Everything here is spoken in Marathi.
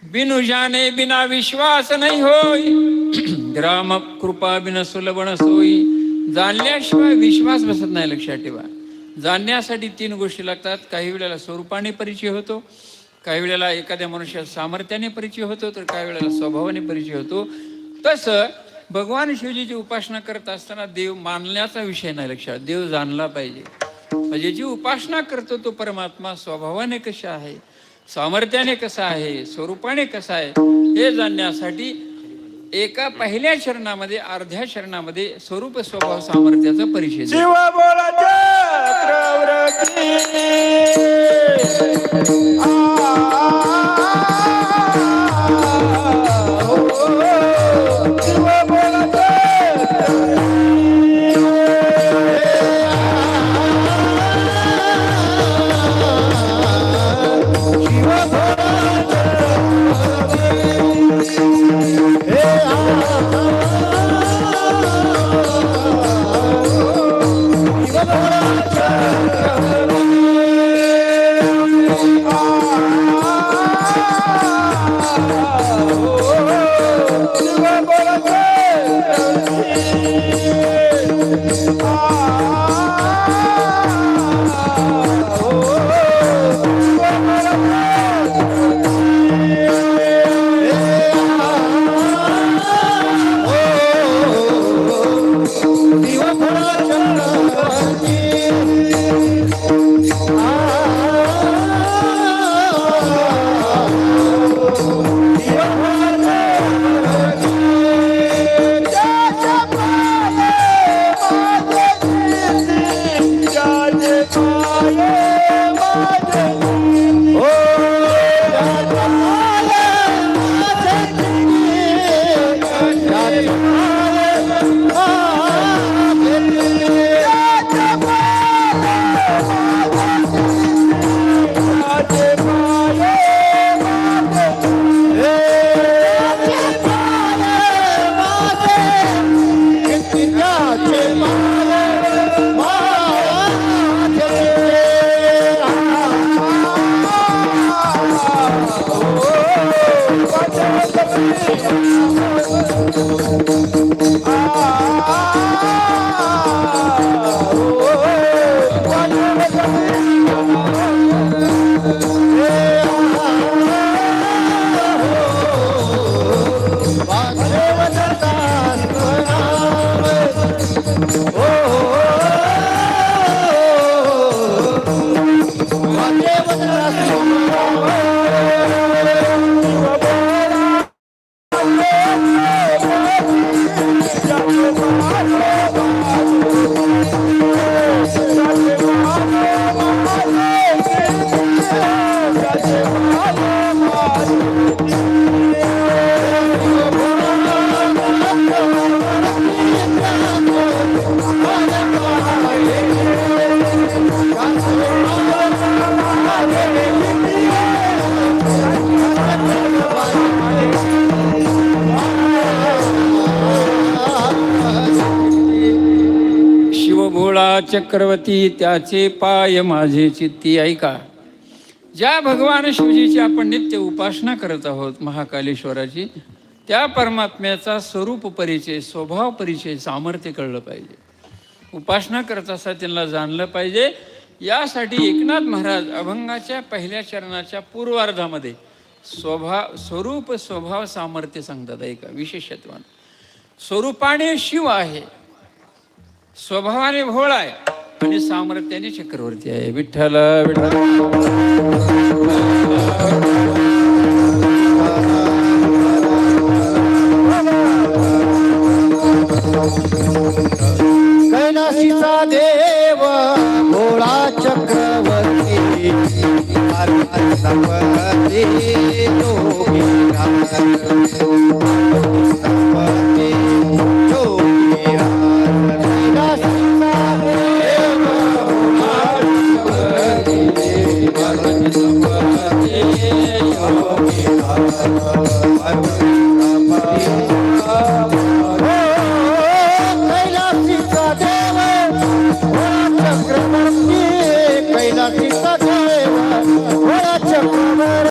बिनु जाने बिना विश्वास नाही होय, ग्राम कृपा बिन सुलभण सोयी. जाणल्याशिवाय विश्वास बसत नाही, लक्षात ठेवा. जाणण्यासाठी 3 गोष्टी लागतात. काही वेळेला स्वरूपाने परिचय होतो, काही वेळेला एखाद्या मनुष्याच्या सामर्थ्याने परिचय होतो, तर काही वेळेला स्वभावाने परिचय होतो. तसं भगवान शिवजीची उपासना करत असताना देव मानण्याचा विषय नाही, लक्षात. देव जाणला पाहिजे. म्हणजे जी उपासना करतो तो परमात्मा स्वभावाने कसा आहे, सामर्थ्याने कसा आहे, स्वरूपाने कसा आहे, हे जाणण्यासाठी एका पहिल्या चरणामध्ये, अर्ध्या चरणामध्ये स्वरूप स्वभाव सामर्थ्याचा परिचय. शिव बोला चक्रवर्ती त्याचे पाय माझे चित्ती. ऐका, ज्या भगवान शिवजीची आपण नित्य उपासना करत आहोत, महाकालेश्वराची, त्या परमात्म्याचा स्वरूप परिचय, स्वभाव परिचय, सामर्थ्य कळलं पाहिजे. उपासना करत असता त्यांना जाणलं पाहिजे. यासाठी एकनाथ महाराज अभंगाच्या पहिल्या चरणाच्या पूर्वार्धामध्ये स्वरूप स्वभाव सामर्थ्य सांगतात. ऐका, विशेषत्वान स्वरूपाने शिव आहे, स्वभावाने भोळा आहे आणि सामर्थ्याने चक्रवर्ती आहे. विठ्ठल विठ्ठल. कैलासीचा देव भोळा चक्रवर्ती, I